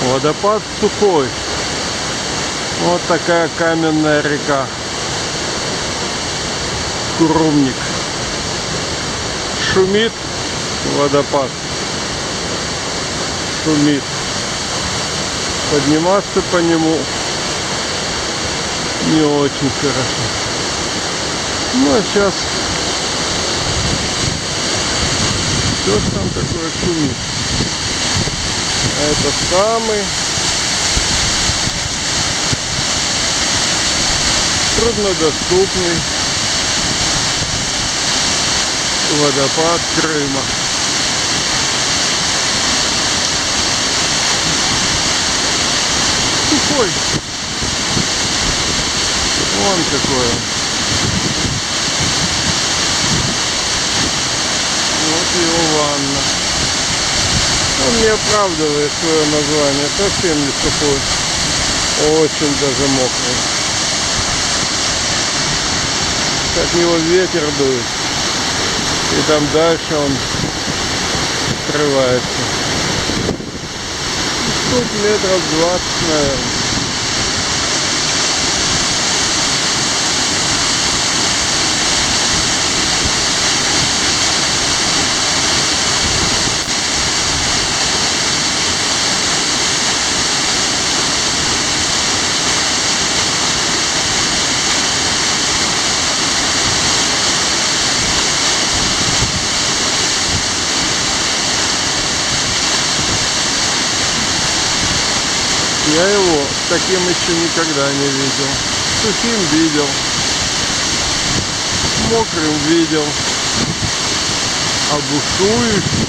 Водопад сухой. Вот такая каменная река. Курумник. Шумит водопад. Шумит. Подниматься по нему не очень хорошо. Ну а сейчас все там такое шумит. А это самый труднодоступный водопад Крыма. Сухой. Вон какой он. Вот его ванна. Он не оправдывает свое название. Совсем не сухой. Очень даже мокрый. От него ветер дует. И там дальше он скрывается. Тут метров 20, наверное. Я его таким еще никогда не видел. Сухим видел. Мокрым видел. А бушующим